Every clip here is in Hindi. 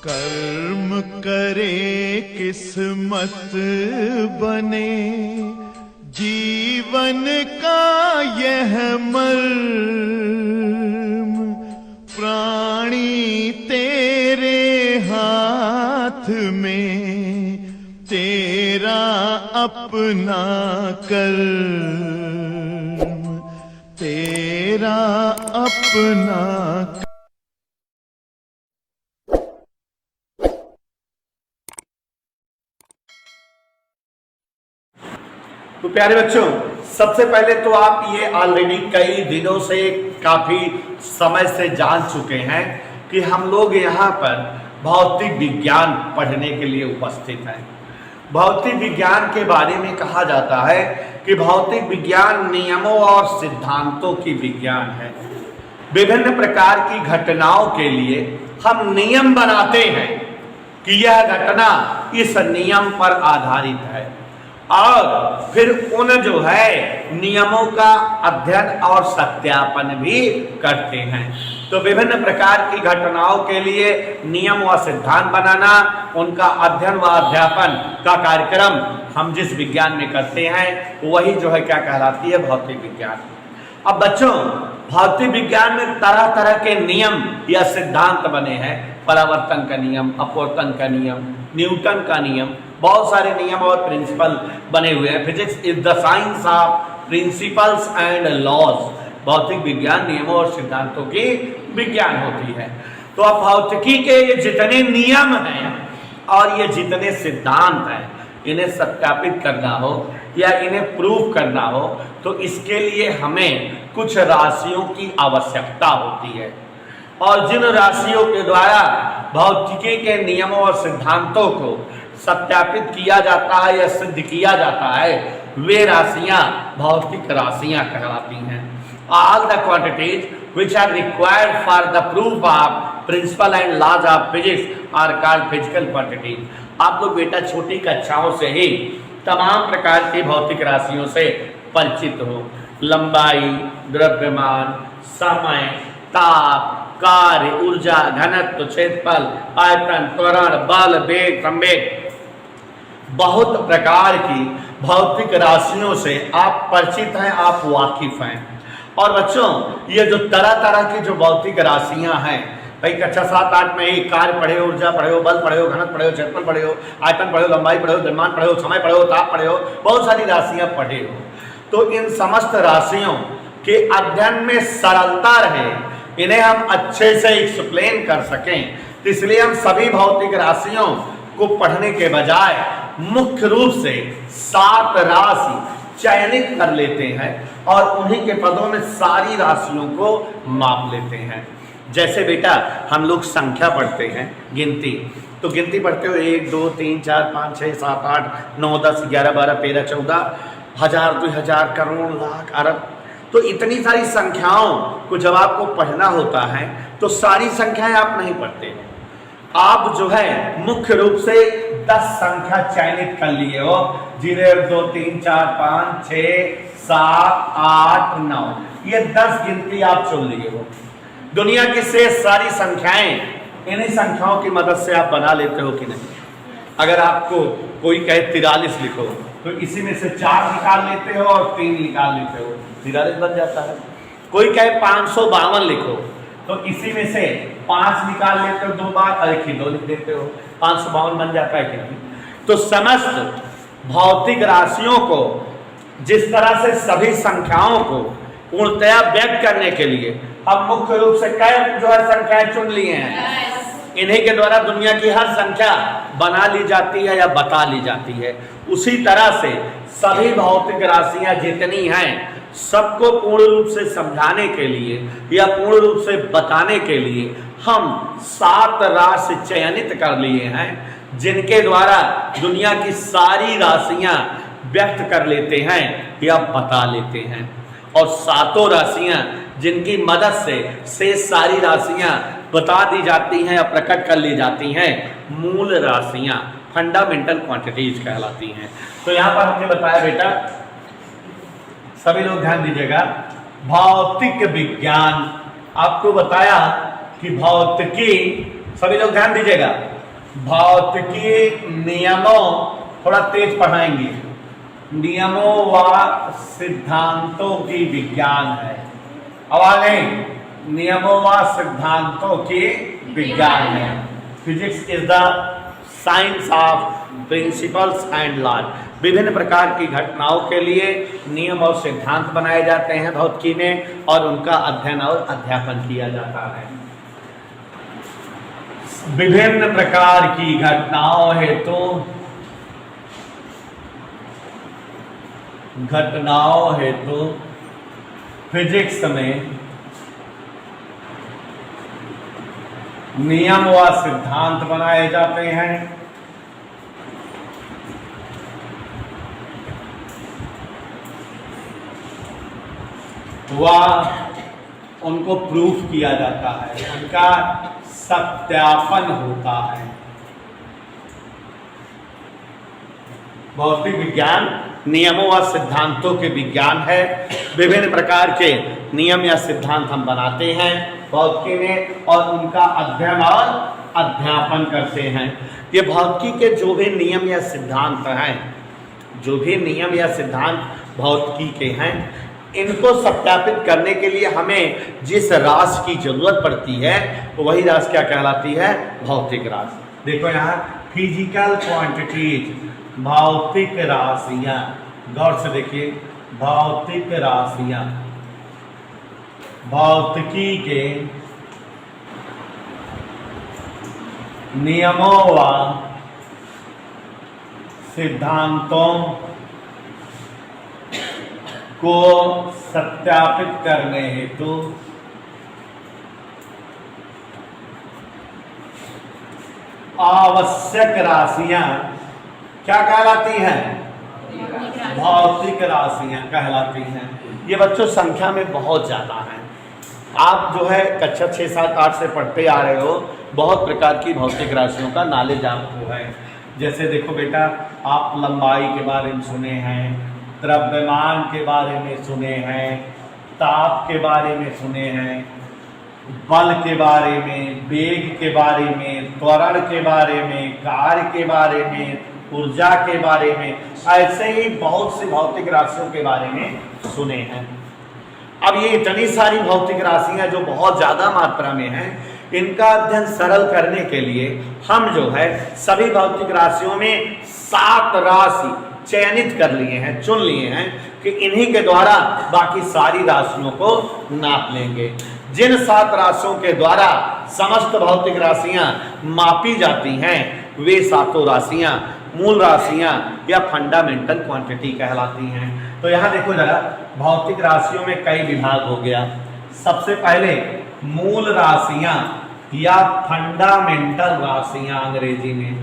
कर्म करे किस्मत बने, जीवन का यह मर्म, प्राणी तेरे हाथ में, तेरा अपना कर्म, तेरा अपना। तो प्यारे बच्चों, सबसे पहले तो आप ये ऑलरेडी कई दिनों से काफी समय से जान चुके हैं कि हम लोग यहाँ पर भौतिक विज्ञान पढ़ने के लिए उपस्थित हैं। भौतिक विज्ञान के बारे में कहा जाता है कि भौतिक विज्ञान नियमों और सिद्धांतों की विज्ञान है। विभिन्न प्रकार की घटनाओं के लिए हम नियम बनाते हैं कि यह घटना इस नियम पर आधारित है, और फिर उन जो है नियमों का अध्ययन और सत्यापन भी करते हैं। तो विभिन्न प्रकार की घटनाओं के लिए नियम व सिद्धांत बनाना, उनका अध्ययन व अध्यापन का कार्यक्रम हम जिस विज्ञान में करते हैं वही जो है क्या कहलाती है, भौतिक विज्ञान। अब बच्चों, भौतिक विज्ञान में तरह तरह के नियम या सिद्धांत बने हैं। परावर्तन का नियम, अपवर्तन का नियम, न्यूटन का नियम, बहुत सारे नियम और प्रिंसिपल बने हुए हैं। Physics is the science of principles and laws. भौतिक विज्ञान नियमों और सिद्धांतों की विज्ञान होती है। तो अब भौतिकी के ये जितने नियम हैं और ये जितने सिद्धांत हैं, इन्हें सत्यापित करना हो या इन्हें प्रूव करना हो तो इसके लिए हमें कुछ राशियों की आवश्यकता होती है। और जिन राशियों के द्वारा भौतिकी के नियमों और सिद्धांतों को सत्यापित किया जाता है या सिद्ध किया जाता है, वे राशियां भौतिक राशियां कहलाती हैं। All the quantities which are required for the proof of principle and laws of physics are called physical quantities। आप लोग बेटा छोटी कक्षाओं से ही तमाम प्रकार की भौतिक राशियों से परिचित हो। लंबाई, द्रव्यमान, समय, ताप, कार्य, ऊर्जा, घनत्व, क्षेत्रफल, आयतन, त्वरण, बल, वेग, संवेग, बहुत प्रकार की भौतिक राशियों से आप परिचित हैं, आप वाकिफ हैं। और बच्चों, ये जो तरह तरह की जो भौतिक राशियां हैं, भाई कक्षा 7-8 में ही कार्य पढ़े हो, ऊर्जा पढ़े हो, बल पढ़े हो, घनत्व पढ़े हो, क्षेत्रफल पढ़े हो, आयतन पढ़े हो, लंबाई पढ़े हो, द्रव्यमान पढ़े हो, समय पढ़े हो, ताप पढ़े हो, बहुत सारी राशियां पढ़े हो। तो इन समस्त राशियों के अध्ययन में सरलता रहे, इन्हें हम अच्छे से एक्सप्लेन कर सकें, इसलिए हम सभी भौतिक राशियों को पढ़ने के बजाय मुख्य रूप से 7 राशि चयनित कर लेते हैं और उन्हीं के पदों में सारी राशियों को माप लेते हैं। जैसे बेटा हम लोग संख्या पढ़ते हैं, गिनती, तो गिनती पढ़ते हो 1 2 3 4 5 6 7 8 9 10 11 12 13 14 हजार, 2000, करोड़, लाख, अरब। तो इतनी सारी संख्याओं को जब आपको पढ़ना होता है तो सारी संख्याएं आप नहीं पढ़ते। आप जो है मुख्य रूप से 10 संख्या चयनित कर लिए हो, 0 1 2 3 4 5 6 7 8 9, ये 10 गिनती आप चुन लिए हो। दुनिया की शेष सारी संख्याएं इन्हीं संख्याओं की मदद से आप बना लेते हो कि नहीं? अगर आपको कोई कहे 43 लिखो तो इसी में से 4 निकाल लेते हो और 3 निकाल लेते हो, 43 बन जाता है। कोई कहे 552 लिखो तो इसी में से 5 निकाल लेते हो 2 बार, और 2 लिख देते हो, 552 बन जाता है कि नहीं? तो समस्त भौतिक राशियों को जिस तरह से सभी संख्याओं को पूर्णतया व्यक्त करने के लिए हम मुख्य रूप से कई जो है संख्याएं चुन लिए हैं, इन्हीं के द्वारा दुनिया की हर संख्या बना ली जाती है या बता ली जाती है। उसी तरह से सभी भौतिक राशियां जितनी हैं सबको पूर्ण रूप से समझाने के लिए या पूर्ण रूप से बताने के लिए हम 7 राशि चयनित कर लिए हैं, जिनके द्वारा दुनिया की सारी राशियां व्यक्त कर लेते हैं या बता लेते हैं। और 7 राशियां जिनकी मदद से सारी राशियां बता दी जाती हैं या प्रकट कर ली जाती हैं, मूल राशियां, फंडामेंटल क्वांटिटीज कहलाती हैं। तो यहाँ पर हमने बताया बेटा, सभी लोग ध्यान दीजिएगा, भौतिक विज्ञान आपको बताया कि भौतिकी, सभी लोग ध्यान दीजिएगा, भौतिकी नियमों, थोड़ा तेज पढ़ाएंगे, नियमों व सिद्धांतों की विज्ञान है। आवाज नहीं, नियमों व सिद्धांतों की विज्ञान है। Physics is the science of principles and law. विभिन्न प्रकार की घटनाओं के लिए नियम और सिद्धांत बनाए जाते हैं भौतिकी में, और उनका अध्ययन और अध्यापन किया जाता है। विभिन्न प्रकार की घटनाओं हेतु फिजिक्स में नियम व सिद्धांत बनाए जाते हैं। वह उनको प्रूफ किया जाता है, उनका सत्यापन होता है। भौतिक विज्ञान नियमों व सिद्धांतों के विज्ञान है। विभिन्न प्रकार के नियम या सिद्धांत हम बनाते हैं भौतिकी में, और उनका अध्ययन और अध्यापन करते हैं। ये भौतिकी के जो भी नियम या सिद्धांत हैं, जो भी नियम या सिद्धांत भौतिकी के हैं, इनको सत्यापित करने के लिए हमें जिस राशि की जरूरत पड़ती है, तो वही राशि क्या कहलाती है? भौतिक राशि। देखो यहाँ फिजिकल क्वांटिटीज, भौतिक राशियां, गौर से देखिए, भौतिक राशियां भौतिकी के नियमों व सिद्धांतों को सत्यापित करने हेतु आवश्यक राशियां क्या कहलाती हैं? भौतिक राशियां कहलाती हैं। ये बच्चों संख्या में बहुत ज़्यादा हैं। आप जो है कक्षा 6, 7, 8 से पढ़ते आ रहे हो, बहुत प्रकार की भौतिक राशियों का नॉलेज आपको है। जैसे देखो बेटा, आप लंबाई के बारे में सुने हैं, द्रव्यमान के बारे में सुने हैं, ताप के बारे में सुने हैं, बल के बारे में, वेग के बारे में, त्वरण के बारे में, कार्य के बारे में, ऊर्जा के बारे में, ऐसे ही बहुत सी भौतिक राशियों के बारे में सुने हैं। अब ये इतनी सारी भौतिक राशियां जो बहुत ज़्यादा मात्रा में हैं, इनका अध्ययन सरल करने के लिए हम जो है सभी भौतिक राशियों में 7 राशि चयनित कर लिए हैं, चुन लिए हैं कि इन्हीं के द्वारा बाकी सारी राशियों को नाप लेंगे। जिन 7 राशियों के द्वारा समस्त भौतिक राशियां मापी जाती हैं, वे 7 राशियां मूल राशियां या फंडामेंटल क्वांटिटी कहलाती हैं। तो यहाँ देखो जरा, भौतिक राशियों में कई विभाग हो गया। सबसे पहले मूल राशियां या फंडामेंटल राशियां, अंग्रेजी में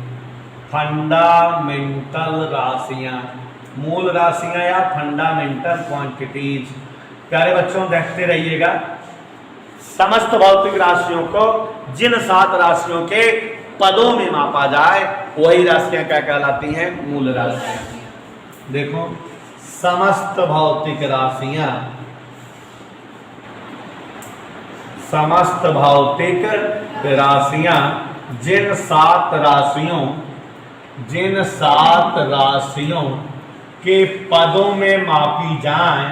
फंडामेंटल राशियां, मूल राशियां या फंडामेंटल क्वांटिटीज। प्यारे बच्चों देखते रहिएगा, समस्त भौतिक राशियों को जिन 7 राशियों के पदों में मापा जाए, वही राशियां क्या कहलाती हैं? मूल राशियां। देखो, समस्त भौतिक राशियां, समस्त भौतिक राशियां जिन 7 राशियों के पदों में मापी जाएं,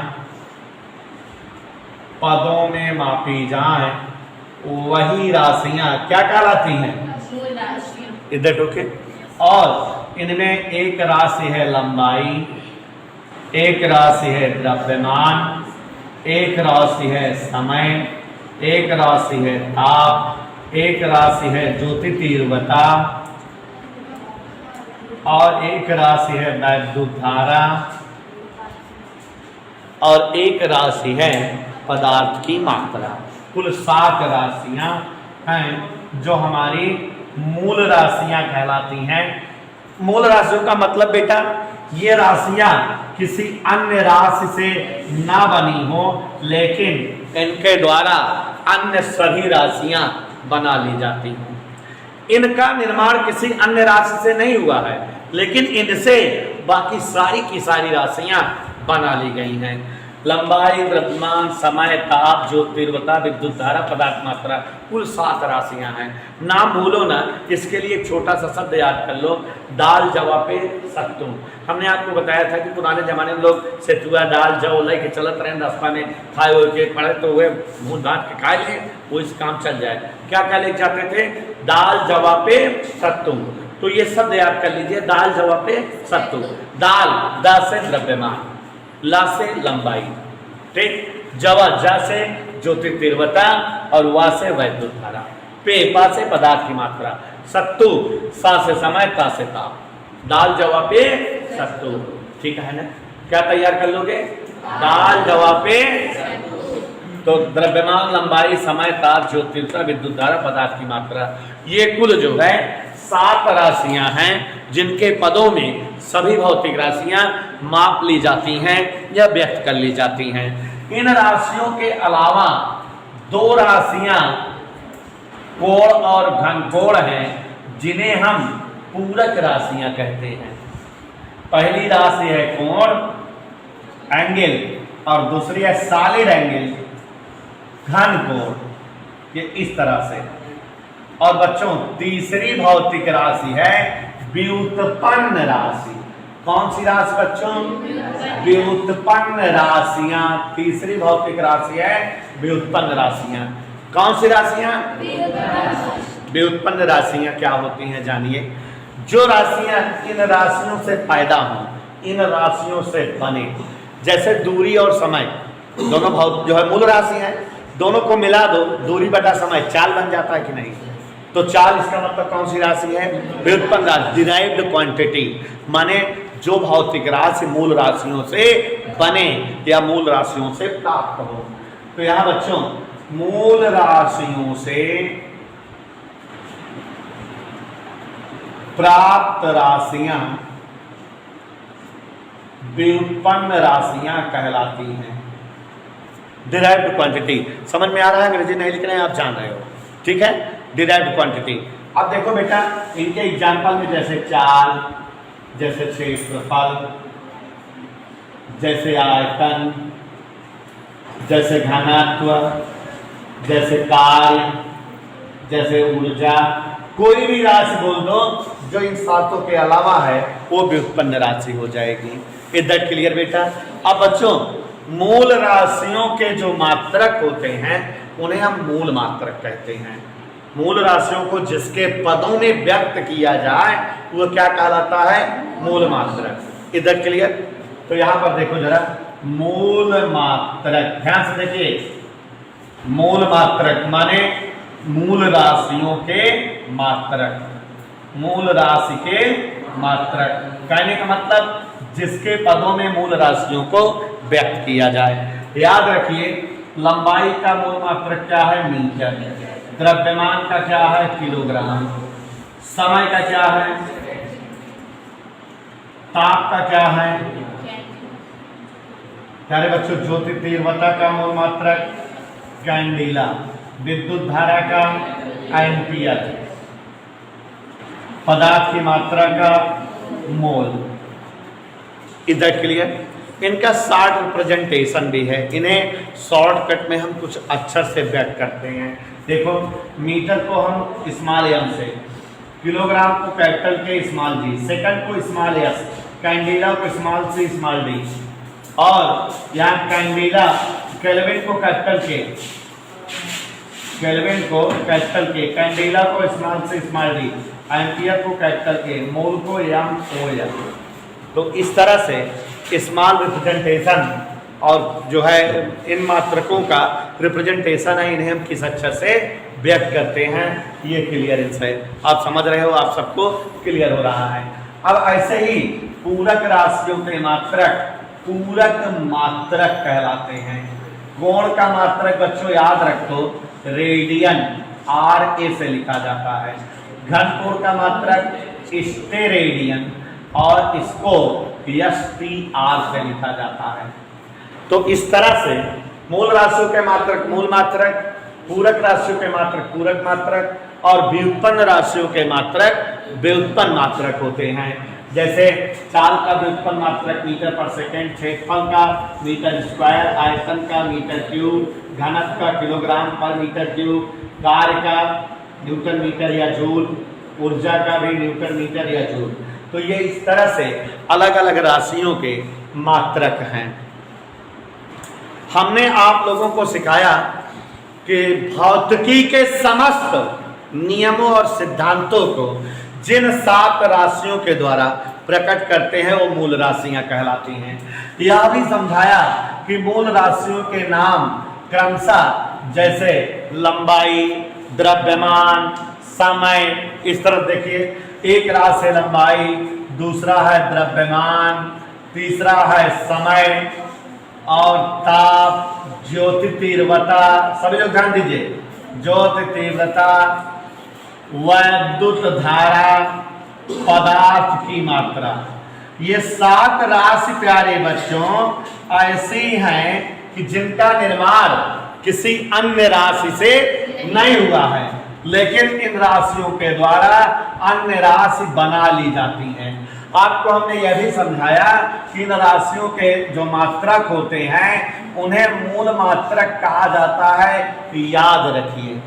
वही राशियां क्या कहलाती हैं? इधर ओके। और इनमें एक राशि है लंबाई, एक राशि है द्रव्यमान, एक राशि है समय, एक राशि है ताप, एक राशि है ज्योति तीव्रता, और एक राशि है वैद्युत धारा, और एक राशि है पदार्थ की मात्रा। कुल 7 राशियां हैं जो हमारी मूल राशियां कहलाती हैं। मूल राशियों का मतलब बेटा, ये राशियां किसी अन्य राशि से ना बनी हो, लेकिन इनके द्वारा अन्य सभी राशियां बना ली जाती हैं। इनका निर्माण किसी अन्य राशि से नहीं हुआ है, लेकिन इनसे बाकी सारी की सारी राशियां बना ली गई हैं। लंबाई, द्रव्यमान, समय, ताप, ज्योति, तीव्रता, विद्युत धारा, पदार्थ मात्रा, कुल 7 राशियां हैं। नाम भूलो ना, इसके लिए एक छोटा सा शब्द याद कर लो, दाल जवापे सत्तू। हमने आपको बताया था कि पुराने जमाने में लोग सेतुआ दाल जव लई के चलत रहे, रास्ता में खाए हुए के पड़े तो वे मुँह दाँत के खाए ले, वो इस काम चल जाए। क्या क्या लेके जाते थे? दाल जवापे सत्तू। तो ये शब्द याद कर लीजिए, दाल जवापे सत्तू। दाल, द से द्रव्यमान, ला से लंबाई, ठीक, जवा जा से ज्योति तीव्रता और वा से वैद्युत धारा, पे पा से पदार्थ की मात्रा, सत्तू सा से समय, ता से ताप। दाल जवा पे सत्तू, ठीक है ना? क्या तैयार कर लोगे? दाल जवा पे तो द्रव्यमान, लंबाई, समय, ताप, ज्योति तीव्रता, विद्युत धारा, पदार्थ की मात्रा, ये कुल जो है 7 राशियां हैं जिनके पदों में सभी भौतिक राशियां माप ली जाती हैं या व्यक्त कर ली जाती हैं। इन राशियों के अलावा 2 राशियां कोण और घनकोण हैं जिन्हें हम पूरक राशियां कहते हैं। पहली राशि है कोण, एंगल, और दूसरी है सॉलिड एंगल, घनकोण, ये इस तरह से। और बच्चों तीसरी भौतिक राशि है व्युत्पन्न राशि। कौन सी राशि बच्चों? व्युत्पन्न राशियां। तीसरी भौतिक राशि है व्युत्पन्न राशियां। कौन सी राशियां? व्युत्पन्न राशियां क्या होती हैं जानिए। जो राशियां इन राशियों से पैदा हों, इन राशियों से बने, जैसे दूरी और समय दोनों भौतिक जो है मूल राशि है, दोनों को मिला दो, दूरी बटा समय चाल बन जाता है कि नहीं? तो चाल इसका मतलब कौन सी राशि है? व्युत्पन्न राशि, डिराइव्ड क्वांटिटी, माने जो भौतिक राशि मूल राशियों से बने या मूल राशियों से प्राप्त हो। तो यहां बच्चों मूल राशियों से प्राप्त राशियां व्युत्पन्न राशियां कहलाती हैं। डिराइव्ड क्वांटिटी समझ में आ रहा है? अंग्रेजी नहीं लिख रहे हैं, आप जान रहे हो, ठीक है? Derived quantity. अब देखो बेटा, इनके एग्जाम्पल में जैसे चाल, जैसे क्षेत्रफल, जैसे आयतन, जैसे घनत्व, जैसे कार्य, जैसे ऊर्जा, कोई भी राशि बोल दो जो इन 7 के अलावा है वो व्युत्पन्न राशि हो जाएगी। इज दैट क्लियर बेटा? अब बच्चों मूल राशियों के जो मात्रक होते हैं उन्हें हम मूल मात्रक कहते हैं। मूल राशियों को जिसके पदों में व्यक्त किया जाए वो क्या कहलाता है? मूल मात्रक। Is that clear? तो यहां पर देखो जरा, मूल मात्रक, ध्यान से देखिए, मूल मात्रक माने मूल राशियों के मात्रक, मूल राशि के मात्रक कहने का मतलब जिसके पदों में मूल राशियों को व्यक्त किया जाए। याद रखिए, लंबाई का मूल मात्रक क्या है? मीटर। द्रव्यमान का क्या है? किलोग्राम। समय का क्या है? ताप का क्या है? प्यारे बच्चों, ज्योति तीव्रता का मूल मात्रक कैंडिला। विद्युत धारा का एम्पियर। पदार्थ की मात्रा का मोल। Is that clear? इनका शॉर्ट रिप्रेजेंटेशन भी है, इन्हें शॉर्टकट में हम कुछ अक्षर से व्यक्त करते हैं। देखो, मीटर को हम स्मॉल एम से, किलोग्राम को कैपिटल के स्मॉल जी, सेकंड को स्मॉल एस, कैंडिला को स्मॉल सी स्मॉल डी, और यहाँ कैंडिला केल्विन को कैपिटल के, केल्विन को कैपिटल के, कैंडिला को स्मॉल से स्मॉल डी, एम्पियर को कैपिटल के, मोल को एम ओ एल। तो इस तरह से स्मॉल रिप्रेजेंटेशन और जो है इन मात्रकों का रिप्रेजेंटेशन है, इन्हें हम किस अक्षर से व्यक्त करते हैं, ये क्लियरेंस है। आप समझ रहे हो? आप सबको क्लियर हो रहा है? अब ऐसे ही पूरक राशियों के मात्रक पूरक मात्रक कहलाते हैं। कोण का मात्रक बच्चों याद रखो, रेडियन, आर ए से लिखा जाता है। घनकोण का मात्रक स्टेरेडियन और इसको STR से लिखा जाता है। तो इस तरह से मूल राशियों के मात्रक मूल मात्रक, पूरक राशियों के मात्रक पूरक मात्रक और व्युत्पन्न राशियों के मात्रक व्युत्पन्न मात्रक होते हैं। जैसे चाल का व्युत्पन्न मात्रक मीटर पर सेकेंड, क्षेत्रफल का मीटर स्क्वायर, आयतन का मीटर क्यूब, घनत्व का किलोग्राम पर मीटर क्यूब, कार्य का न्यूटन मीटर या जूल, ऊर्जा का भी न्यूटन मीटर या जूल। तो ये इस तरह से अलग अलग राशियों के मात्रक हैं। हमने आप लोगों को सिखाया कि भौतिकी के समस्त नियमों और सिद्धांतों को जिन 7 राशियों के द्वारा प्रकट करते हैं वो मूल राशियां कहलाती हैं। यह भी समझाया कि मूल राशियों के नाम क्रमशः जैसे लंबाई, द्रव्यमान, समय, इस तरफ देखिए, एक राशि है लंबाई, दूसरा है द्रव्यमान, तीसरा है समय और ताप, ज्योति तीव्रता, सभी लोग ध्यान दीजिए, ज्योति तीव्रता, वैद्युत धारा, पदार्थ की मात्रा। ये 7 राशि प्यारे बच्चों ऐसी हैं कि जिनका निर्माण किसी अन्य राशि से नहीं हुआ है, लेकिन इन राशियों के द्वारा अन्य राशि बना ली जाती हैं। आपको हमने यह भी समझाया कि इन राशियों के जो मात्रक होते हैं उन्हें मूल मात्रक कहा जाता है, याद रखिए।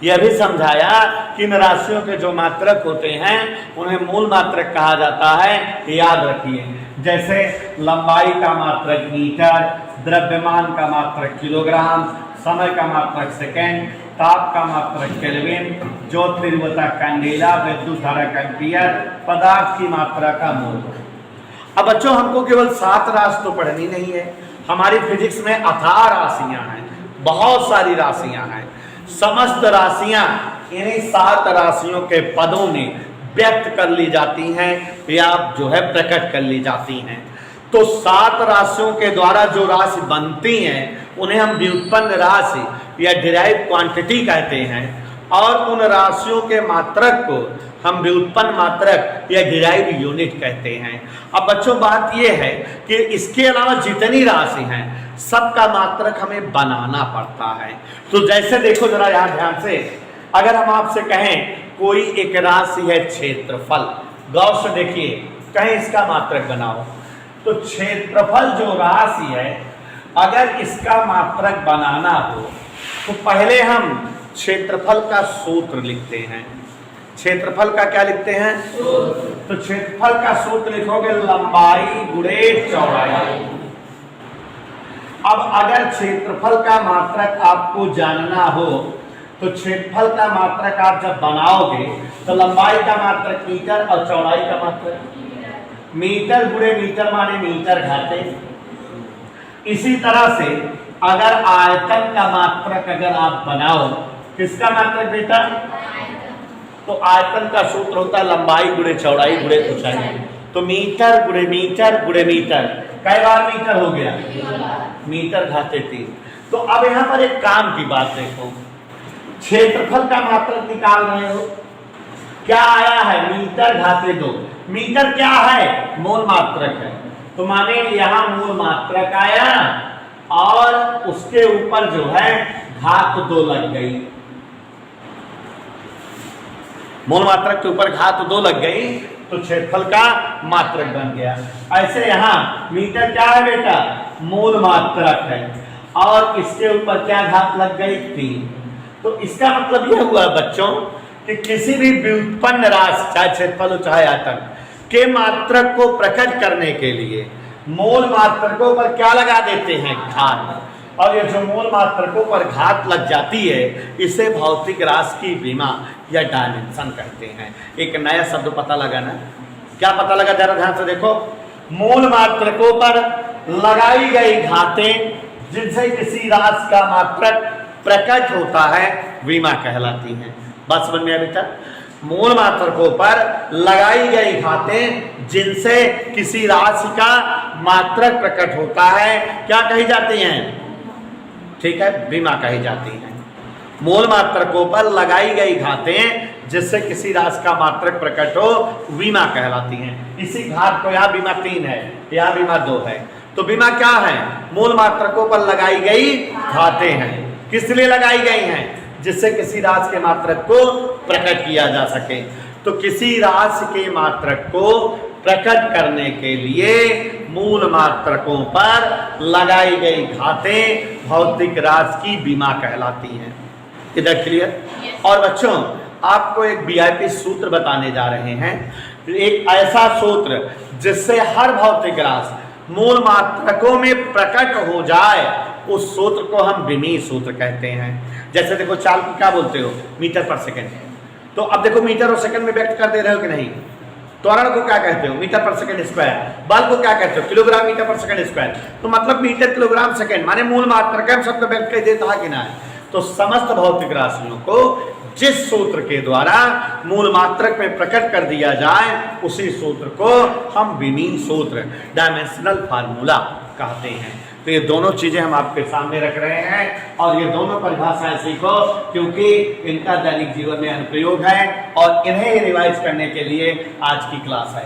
यह भी समझाया कि इन राशियों के जो मात्रक होते हैं उन्हें मूल मात्रक कहा जाता है, याद रखिए। जैसे लंबाई का मात्रक मीटर, द्रव्यमान का मात्रक किलोग्राम, समय का मात्रक सेकेंड, ताप का मात्रक केल्विन, ज्योति तीव्रता कैंडेला, विद्युत धारा का एम्पीयर, पदार्थ की मात्रा का मोल। अब बच्चों हमको केवल 7 राशि तो पढ़नी नहीं है, हमारी फिजिक्स में अथाह राशियां हैं, बहुत सारी राशियां हैं। समस्त राशियां इन्हीं 7 राशियों के पदों में व्यक्त कर ली जाती हैं या जो है प्रकट कर ली जाती हैं। तो 7 राशियों के द्वारा जो राशि बनती हैं उन्हें हम व्युत्पन्न राशि या डिराइव क्वांटिटी कहते हैं, और उन राशियों के मात्रक को हम व्युत्पन्न मात्रक या डिराइव यूनिट कहते हैं। अब बच्चों बात यह है कि इसके अलावा जितनी राशि हैं सबका मात्रक हमें बनाना पड़ता है। तो जैसे देखो जरा यहाँ ध्यान से, अगर हम आपसे कहें कोई एक राशि है क्षेत्रफल, गौर से देखिए, कहें इसका मात्रक बनाओ, तो क्षेत्रफल जो राशि है अगर इसका मात्रक बनाना हो तो पहले हम क्षेत्रफल का सूत्र लिखते हैं। क्षेत्रफल का क्या लिखते हैं? तो क्षेत्रफल का सूत्र लिखोगे लंबाई गुणे चौड़ाई। अब अगर क्षेत्रफल का मात्रक आपको जानना हो तो क्षेत्रफल का मात्रक आप जब बनाओगे तो लंबाई का मात्रक मीटर और चौड़ाई का मात्रक मीटर गुणे मीटर माने मीटर घाते। इसी तरह से अगर आयतन का मात्रक अगर आप बनाओ, किसका मात्रक बेटा? तो आयतन का सूत्र होता है लंबाई गुणे चौड़ाई गुणे ऊंचाई। तो मीटर गुणे मीटर गुणे मीटर, कई बार मीटर हो गया? मीटर घाते 3। तो अब यहां पर एक काम की बात देखो, क्षेत्रफल का मात्रक निकाल रहे हो, क्या आया है? मीटर घाते 2। मीटर क्या है? मूल मात्रक है, तो माने यहां मूल मात्रक आया और उसके ऊपर जो है घात 2 लग गई, मूल मात्रक के ऊपर घात 2 लग गई तो क्षेत्रफल का मात्रक बन गया। ऐसे यहां मीटर क्या है बेटा? मूल मात्रक है और इसके ऊपर क्या घात लग गई? 3। तो इसका मतलब यह हुआ बच्चों कि किसी भी व्युत्पन्न राशि चाहे क्षेत्रफल हो चाहे आयतन के मात्रक को प्रकट करने के लिए मूल मात्रकों पर क्या लगा देते हैं? घात। और ये जो मूल मात्रकों पर घात लग जाती है इसे भौतिक राशि की विमा या डायमेंशन कहते हैं। एक नया शब्द पता लगा ना? क्या पता लगा? जरा ध्यान से देखो, मूल मात्रकों पर लगाई गई घातें जिनसे किसी राशि का मात्रक प्रकट होता है विमा कहलाती हैं। बात समझ में आया बेटा? मूल मात्रकों पर लगाई गई घातें जिनसे किसी राशि का मात्रक प्रकट होता है क्या कही जाती हैं? ठीक है, विमा कही जाती हैं। मूल मात्रकों पर लगाई गई घातें जिससे किसी राशि का मात्रक प्रकट हो विमा कहलाती हैं। इसी घात को यहाँ विमा 3 है, यहाँ विमा 2 है। तो विमा क्या है? मूल मात्रकों पर लगाई गई घातें हैं। किस लिए लगाई गई हैं? जिससे किसी राशि के मात्रक को प्रकट किया जा सके। तो किसी राशि के मात्रक को प्रकट करने के लिए मूल मात्रकों पर लगाई गई घातें भौतिक राशि की बीमा कहलाती हैं। इधर क्लियर। और बच्चों आपको एक वीआईपी सूत्र बताने जा रहे हैं, एक ऐसा सूत्र जिससे हर भौतिक राशि मूल मात्रकों में प्रकट हो जाए, उस सूत्र को हम विमीय सूत्र कहते हैं। जैसे देखो चाल को क्या बोलते हो, मीटर पर सेकंड। तो अब देखो मीटर और सेकंड में व्यक्त कर दे रहे हो कि नहीं। त्वरण को क्या कहते हो, मीटर पर सेकंड स्क्वायर। बल को क्या कहते हो, किलोग्राम मीटर पर सेकंड स्क्वायर। तो मतलब मीटर किलोग्राम सेकंड माने मूल मात्रक हम सबको व्यक्त कर देता है कि ना। तो समस्त भौतिक राशियों को जिस सूत्र के द्वारा मूल मात्रक में प्रकट कर दिया जाए, उसी सूत्र को हम विमीय सूत्र, डायमेंशनल फार्मूला कहते हैं। तो ये दोनों चीजें हम आपके सामने रख रहे हैं और ये दोनों परिभाषाएं सीखो, क्योंकि इनका दैनिक जीवन में अनुप्रयोग है और इन्हें रिवाइज करने के लिए आज की क्लास है।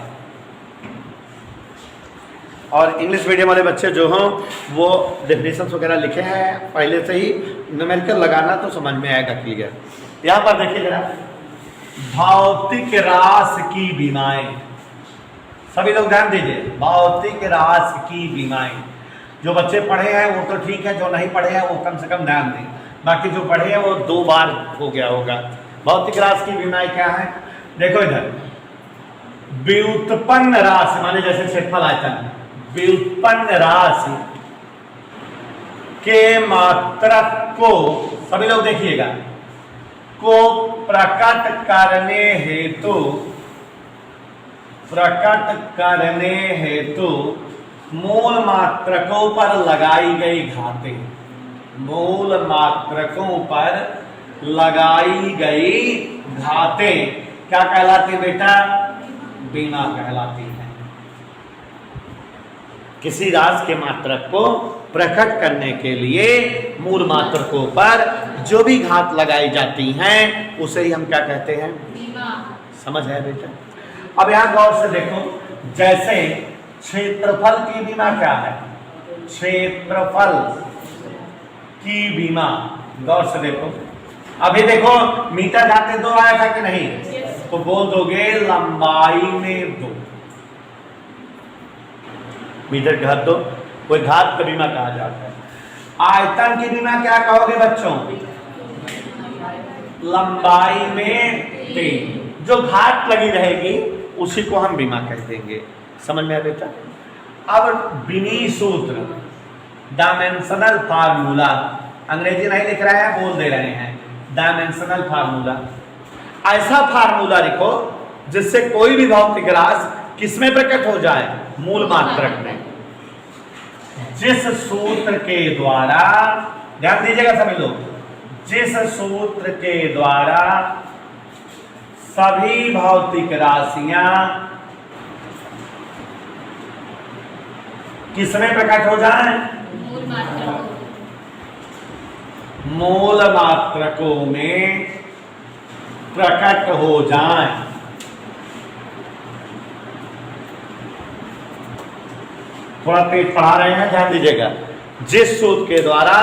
और इंग्लिश मीडियम वाले बच्चे जो हों वो डेफिनेशंस वगैरह लिखे हैं पहले से ही, न्यूमेरिकल लगाना तो समझ में आएगा क्लियर। यहाँ पर देखिए जरा, भौतिक राशि की बीमाएं, सभी लोग ध्यान दीजिए, भौतिक राशि की बीमाएं। जो बच्चे पढ़े हैं वो तो ठीक है, जो नहीं पढ़े हैं वो कम से कम ध्यान दें, बाकी जो पढ़े हैं वो 2 बार हो गया होगा। भौतिक राशि की बीमाएं क्या है, देखो इधर, व्युत्पन्न राशि माने जैसे क्षेत्रफल आयतन, व्युत्पन्न राशि के मात्रक को, सभी लोग देखिएगा, को प्रकट करने हेतु मूल मात्रकों पर लगाई गई घातें, मूल मात्रकों पर लगाई गई घातें क्या कहलाती बेटा, बीमा कहलाती है। किसी राशि के मात्रक को प्रकट करने के लिए मूल मात्रकों पर जो भी घात लगाई जाती हैं उसे ही हम क्या कहते हैं, बीमा। समझ है बेटा। अब यहां गौर से देखो, जैसे क्षेत्रफल की बीमा क्या है, क्षेत्रफल की बीमा, गौर से देखो। अभी देखो मीटर घाते 2 आया था कि नहीं, तो बोल दोगे लंबाई में 2, मीटर घात 2, कोई घात का बीमा कहा जाता है। आयतन की बीमा क्या कहोगे बच्चों, लंबाई में 3, जो घात लगी रहेगी उसी को हम बीमा कह देंगे। समझ में आ बेटा। अब विमीय सूत्र, डायमेंशनल फार्मूला, अंग्रेजी नहीं लिख रहे हैं, बोल दे रहे हैं, डायमेंशनल फार्मूला। ऐसा फार्मूला लिखो जिससे कोई भी भौतिक राशि किसमें प्रकट हो जाए, मूल मात्रक में। जिस सूत्र के द्वारा, ध्यान दीजिएगा सभी लोग, जिस सूत्र के द्वारा सभी भौतिक राशियां किसमें प्रकट हो जाए, मूल मात्रकों में प्रकट हो जाए। थोड़ा तेज पढ़ा रहे हैं, ध्यान दीजिएगा। जिस सूत्र के द्वारा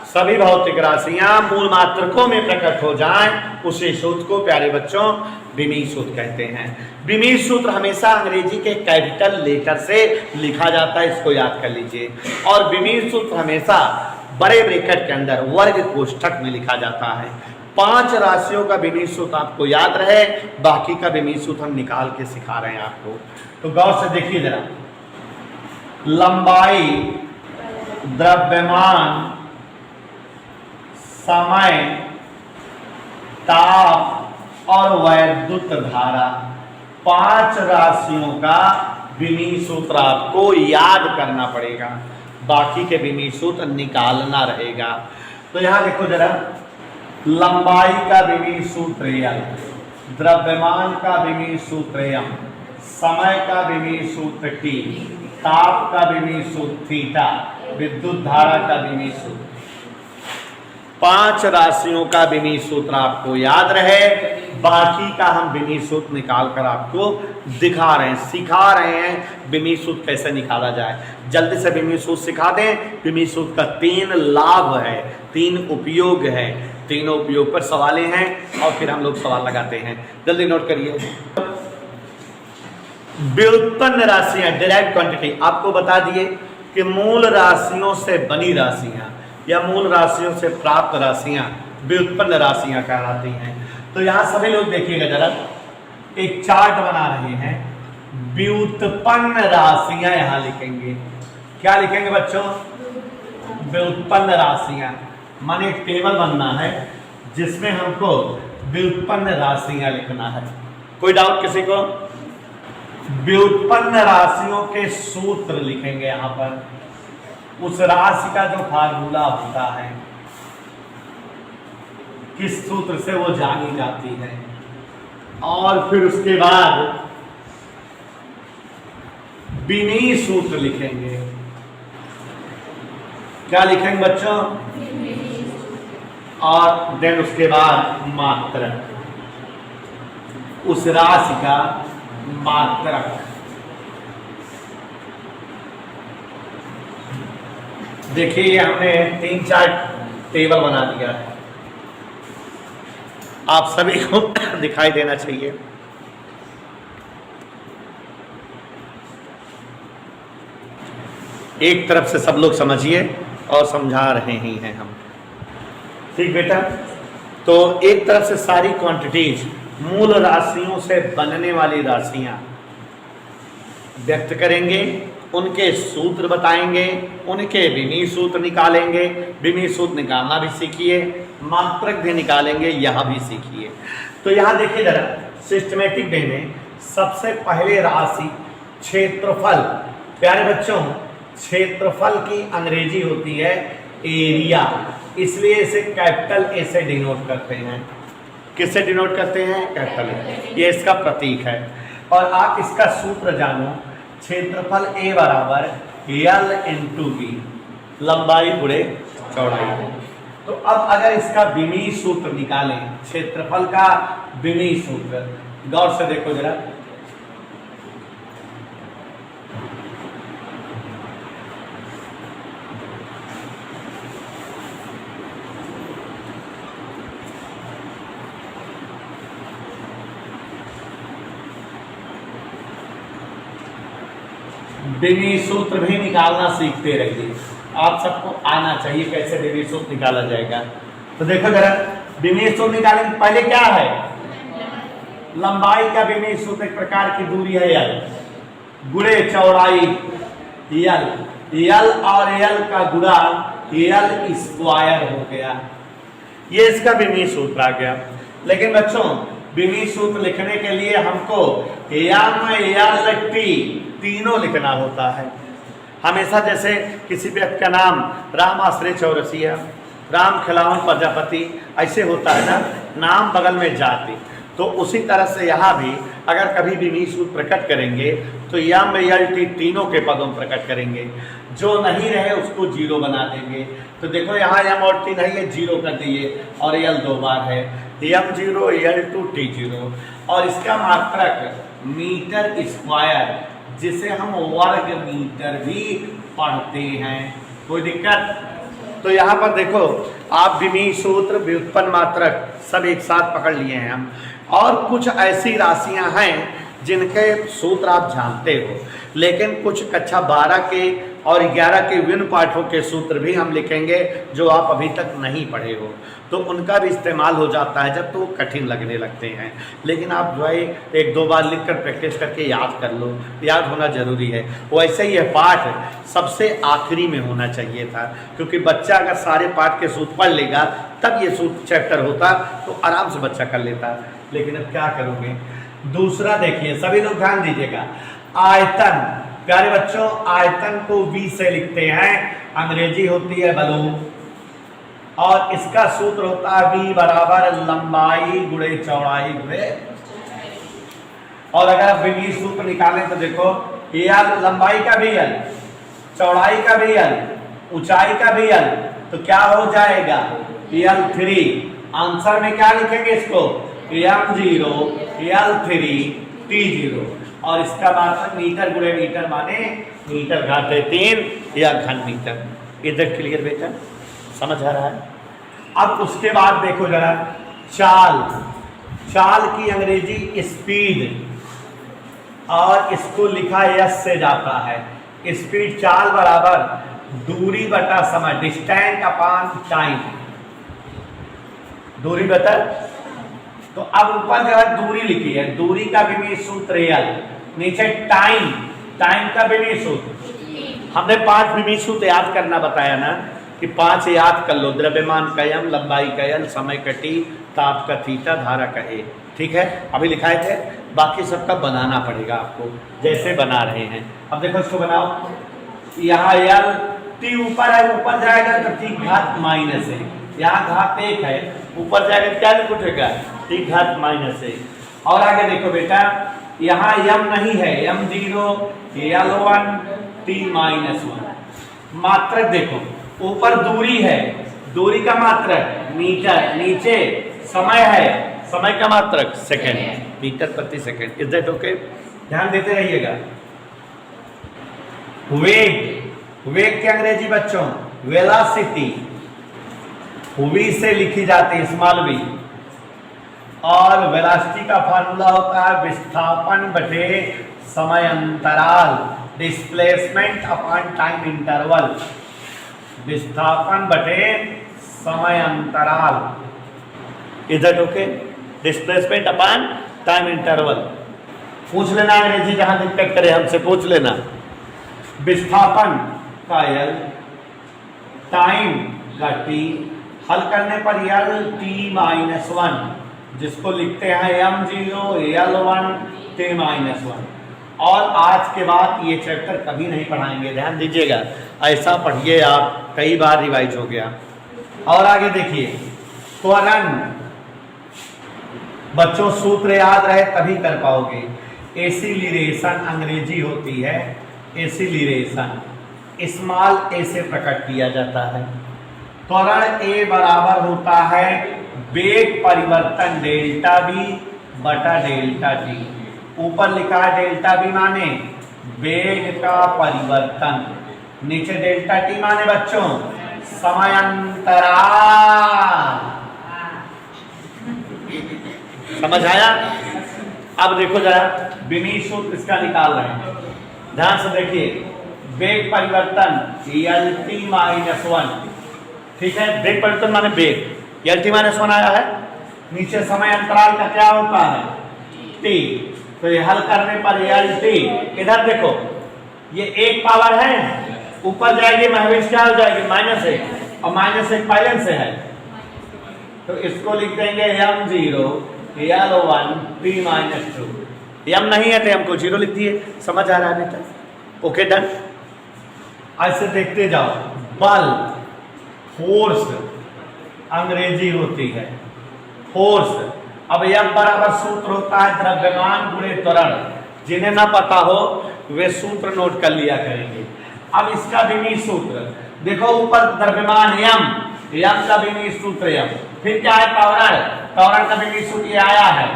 सभी भौतिक राशियां मूल मात्रकों में प्रकट हो जाएं, उसी सूत्र को प्यारे बच्चों विमीय सूत्र कहते हैं। विमीय सूत्र हमेशा अंग्रेजी के कैपिटल लेटर से लिखा जाता है, इसको याद कर लीजिए। और विमीय सूत्र हमेशा बड़े ब्रैकेट के अंदर वर्ग कोष्ठक में लिखा जाता है। 5 राशियों का विमीय सूत्र आपको याद रहे, बाकी का विमीय सूत्र हम निकाल के सिखा रहे हैं आपको। तो गौर से देखिए जरा, लंबाई, द्रव्यमान, समय, ताप और वैद्युत धारा, 5 राशियों का विमीय सूत्र आपको याद करना पड़ेगा, बाकी के विमीय सूत्र निकालना रहेगा। तो यहां देखो जरा, लंबाई का विमीय सूत्र L, द्रव्यमान का विमीय सूत्र M, समय का विमीय सूत्र T, ताप का विमीय सूत्र थीटा, विद्युत धारा का विमीय सूत्र। 5 राशियों का विमीय सूत्र आपको याद रहे, बाकी का हम विमीय सूत्र निकाल कर आपको दिखा रहे हैं, सिखा रहे हैं विमीय सूत्र कैसे निकाला जाए। जल्दी से विमीय सूत्र सिखा दें। विमीय सूत्र का 3 लाभ है, 3 उपयोग है, तीनों उपयोग पर सवालें हैं और फिर हम लोग सवाल लगाते हैं, जल्दी नोट करिए। व्युत्पन्न राशियां, डायरेक्ट क्वांटिटी, आपको बता दिए कि मूल राशियों से बनी राशियां या मूल राशियों से प्राप्त राशियां व्युत्पन्न राशियां कहलाती हैं। तो यहां सभी लोग देखिएगा जरा, एक चार्ट बना रहे हैं, व्युत्पन्न राशियां यहां लिखेंगे। क्या लिखेंगे बच्चों? व्युत्पन्न राशियां, माने एक टेबल बनना है जिसमें हमको व्युत्पन्न राशियां लिखना है। कोई डाउट किसी को? व्युत्पन्न राशियों के सूत्र लिखेंगे यहां पर, उस राशि का जो फार्मूला होता है, किस सूत्र से वो जानी जाती है, और फिर उसके बाद विमीय सूत्र लिखेंगे। क्या लिखेंगे बच्चों? और देन उसके बाद मात्रक, उस राशि का मात्रक। देखिए हमने 3-4 टेबल बना दिया है, आप सभी को दिखाई देना चाहिए। एक तरफ से सब लोग समझिए और समझा रहे ही हैं हम, ठीक बेटा? तो एक तरफ से सारी क्वांटिटीज, मूल राशियों से बनने वाली राशियां व्यक्त करेंगे, उनके सूत्र बताएंगे, उनके विमीय सूत्र निकालेंगे, विमीय सूत्र निकालना भी सीखिए, मात्रक भी निकालेंगे, यह भी सीखिए। तो यहां देखिए जरा, सिस्टमेटिक वे में सबसे पहले राशि क्षेत्रफल। प्यारे बच्चों, क्षेत्रफल की अंग्रेजी होती है एरिया, इसलिए इसे कैपिटल ए से डिनोट करते हैं। किससे डिनोट करते हैं? कैपिटल ए, ये इसका प्रतीक है। और आप इसका सूत्र जानो, क्षेत्रफल ए बराबर एल इंटू बी, लंबाई गुणे चौड़ाई। तो अब अगर इसका विमीय सूत्र निकालें, क्षेत्रफल का विमीय सूत्र, गौर से देखो जरा, विमीय सूत्र भी निकालना सीखते रहिए, आप सबको आना चाहिए कैसे विमीय सूत्र निकाला जाएगा। तो देखो जरा, विमीय सूत्र निकालेंगे, पहले क्या है? लंबाई का विमीय सूत्र एक प्रकार की दूरी है एल, गुणे चौड़ाई एल, एल और एल का गुणा एल स्क्वायर हो गया, ये इसका विमीय सूत्र आ गया। लेकिन बच्चों, विमीय सूत्र लिखने के लिए हमको एम एल टी तीनों लिखना होता है। हमेशा जैसे किसी व्यक्ति का नाम राम आश्रय चौरसिया, राम खिलावन प्रजापति, ऐसे होता है ना, नाम बगल में जाति, तो उसी तरह से यहाँ भी अगर कभी विमीय सूत्र प्रकट करेंगे तो यम एल टी तीनों के पदों प्रकट करेंगे, जो नहीं रहे उसको जीरो बना देंगे। तो देखो यहाँ यम और टी नहीं है, जीरो कर दिए, और एल 2 बार है, एम 0 एल 2 टी 0, और इसका मात्रक मीटर स्क्वायर, जिसे हम वर्ग मीटर भी पढ़ते हैं। कोई दिक्कत? तो यहाँ पर देखो, आप विमीय सूत्र, व्युत्पन्न मात्रक सब एक साथ पकड़ लिए हैं हम, और कुछ ऐसी राशियां हैं जिनके सूत्र आप जानते हो, लेकिन कुछ कक्षा 12 के और 11 के विभिन्न पाठों के सूत्र भी हम लिखेंगे जो आप अभी तक नहीं पढ़े हो, तो उनका भी इस्तेमाल हो जाता है जब तो कठिन लगने लगते हैं। लेकिन आप जो है 1-2 बार लिखकर प्रैक्टिस करके याद कर लो, याद होना जरूरी है। वैसे ही यह पाठ सबसे आखिरी में होना चाहिए था, क्योंकि बच्चा अगर सारे पाठ के सूत्र पढ़ लेगा तब ये सूत्र चैप्टर होता तो आराम से बच्चा कर लेता। लेकिन अब क्या करोगे? दूसरा देखिए, सभी लोग ध्यान दीजिएगा, आयतन। प्यारे बच्चों, आयतन को V से लिखते हैं, अंग्रेजी होती है वॉल्यूम, और इसका सूत्र होता है V बराबर लंबाई गुणे चौड़ाई गुणे। और अगर आप विमीय सूत्र निकालें तो देखो, एल लंबाई का भी एल, चौड़ाई का भी एल, ऊंचाई का भी एल, तो क्या हो जाएगा? L3। आंसर में क्या लिखेंगे इसको? M0 L3 T0, और इसका मात्रक मीटर गुणे मीटर, माने मीटर घाते 3 या घन मीटर। इधर क्लियर बेटा, समझ आ रहा है? अब उसके बाद देखो जरा, चाल, चाल की अंग्रेजी स्पीड, और इसको लिखा यस से जाता है। स्पीड, चाल बराबर दूरी बटा समय, डिस्टेंस अपॉन टाइम, दूरी बता। तो अब ऊपर जो है दूरी लिखी है, दूरी का विमीय सूत्र एल, नीचे टाइम, टाइम का विमीय सूत्र। हमने 5 विमीय सूत्र याद करना बताया ना, कि 5 याद कर लो, द्रव्यमान का यम, लंबाई का एल, समय का टी, ताप का थीटा, धारा का ए। ठीक है, अभी लिखाए थे, बाकी सबका बनाना पड़ेगा आपको, जैसे बना रहे हैं। अब देखो इसको बनाओ, यहाँ एल टी ऊपर है, ऊपर जाएगा तो टी घात माइनस है, यहाँ घात 1 है, ऊपर जाएगा क्या लिख उठेगा, टी घात माइनस 1। और आगे देखो बेटा, यहाँ यम नहीं है, यम 0, एल 1, टी माइनस 1। मात्रक देखो, ऊपर दूरी है, दूरी का मात्रक मीटर, नीचे समय है, समय का मात्रक सेकंड, मीटर प्रति सेकंड। Is that okay? ध्यान देते रहिएगा। वेग, वेग की अंग्रेजी बच्चों वेलोसिटी, वी से लिखी जाती है, स्मॉल वी। और वेलोसिटी का फार्मूला होता है विस्थापन बटे समय अंतराल, डिस्प्लेसमेंट अपॉन टाइम इंटरवल, विस्थापन बटे समय अंतराल। Is that okay? Displacement upon time interval. पूछ लेना अंग्रेजी, जहां दिक्कत करे हमसे पूछ लेना। विस्थापन का एल, टाइम का टी, हल करने पर एल टी माइनस 1, जिसको लिखते हैं एम 0, एल 1, टी माइनस 1। और आज के बाद ये चैप्टर कभी नहीं पढ़ाएंगे, ध्यान दीजिएगा, ऐसा पढ़िए आप, कई बार रिवाइज हो गया। और आगे देखिए, त्वरण, बच्चों सूत्र याद रहे तभी कर पाओगे। एसिलिरेशन अंग्रेजी होती है, एसिलिरेशन स्मॉल ए से प्रकट किया जाता है। त्वरण ए बराबर होता है वेग परिवर्तन डेल्टा बी बटा डेल्टा टी। ऊपर लिखा है डेल्टा बी माने वेग का परिवर्तन, नीचे डेल्टा टी माने बच्चों समय अंतराल। समझ आया? अब देखो जरा, विमीय सूत्र इसका निकाल रहे हैं, ध्यान से देखिए। वेग परिवर्तन एल टी माइनस 1, ठीक है, वेग परिवर्तन माने वेग, एल टी माइनस 1 आया है। नीचे समय अंतराल का क्या होता है, टी। तो ये हल करने पर एल टी, इधर देखो ये 1 पावर है, ऊपर जाएगी महवेश क्या हो जाएगी, -1, और -1 पहले से है, तो इसको लिख देंगे M 0, L 1, T minus 2। M नहीं है तो एम को 0 लिख दिए। समझ आ रहा है बेटा? Okay, done. ऐसे देखते जाओ। बल, फोर्स अंग्रेजी होती है फोर्स। अब एम बराबर सूत्र होता है द्रव्यमान गुणे त्वरण। जिन्हें ना पता हो वे सूत्र नोट कर लिया करेंगे। अब इसका विमीय सूत्र देखो, ऊपर द्रव्यमान एम, एम का विमीय सूत्र एम, फिर क्या है त्वरण, त्वरण का विमीय सूत्र ये आया है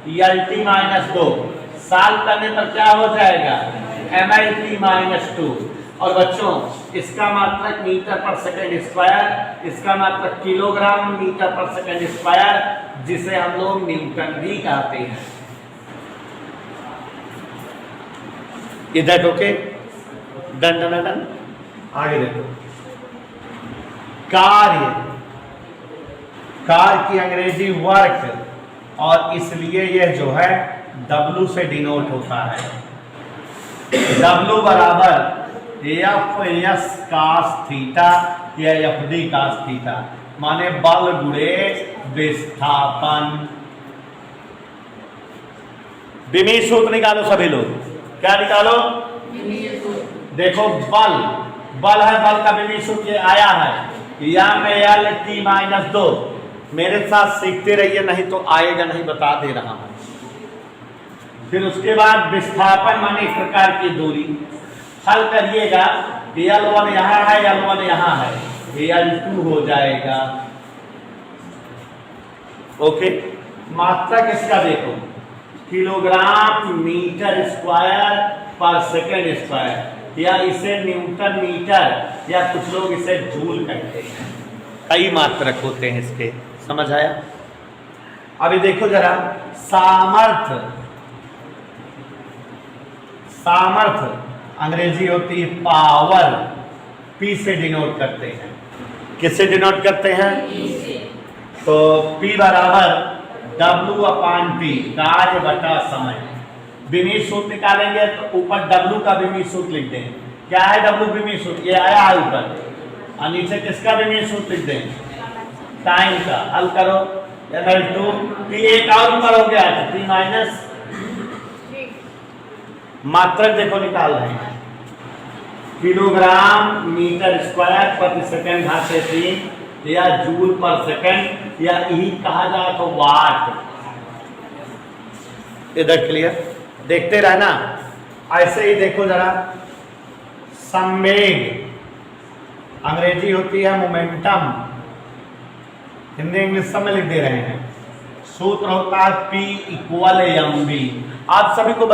एल टी माइनस 2। साल करने पर क्या हो जाएगा, एम एल टी माइनस 2। और बच्चों इसका मात्रक मीटर पर सेकंड स्क्वायर, इसका मात्रक किलोग्राम मीटर पर सेकंड स्क्वायर, जिसे हम लोग न्यूटन भी कहते हैं। Is that okay? Done done done. आगे देखो, कार्य, कार्य की अंग्रेजी वर्क, और इसलिए यह जो है W से डिनोट होता है। W बराबर एफ एस कास थीटा या एफ डी कास थीटा, माने बल गुणे विस्थापन। विमीय सूत्र निकालो सभी लोग, क्या निकालो, देखो बल, बल है, बल का विमीय सूत्र आया है या में एल टी माइनस 2। मेरे साथ सीखते रहिए, नहीं तो आएगा नहीं, बता दे रहा हूं। फिर उसके बाद विस्थापन माने एक प्रकार की दूरी। हल करिएगा, L1 यहाँ है, L1 यहाँ है, L2 हो जाएगा। ओके, मात्रक इसका देखो, किलोग्राम मीटर स्क्वायर पर सेकंड स्क्वायर, या इसे न्यूटन मीटर, या कुछ लोग इसे जूल कहते हैं। कई मात्रक होते हैं इसके, समझ आया? अभी देखो जरा, सामर्थ्य, सामर्थ्य अंग्रेजी होती है पावर, पी से डिनोट करते हैं। किससे डिनोट करते हैं? तो P बराबर W/T, कार्य बटा समय। विमीय सूत्र निकालेंगे तो ऊपर W का विमीय सूत्र लिख दें। क्या है W विमीय सूत्र? ये आया है ऊपर, और नीचे किसका विमीय सूत्र लिख दें? टाइम का। हल करो, L2 T एक और ऊपर हो गया है, T माइनस मात्रक देखो निकाल रहे हैं, किलोग्राम मीटर स्क्वायर प्रति सेकंड घात 3 या जूल पर सेकंड, या यही कहा जाए तो वाट। इधर क्लियर? देखते रहना। ऐसे ही देखो जरा, संवेग अंग्रेजी होती है मोमेंटम, हिंदी इंग्लिश सब में लिख दे रहे हैं। सूत्र होता है P = mv। आप सभी को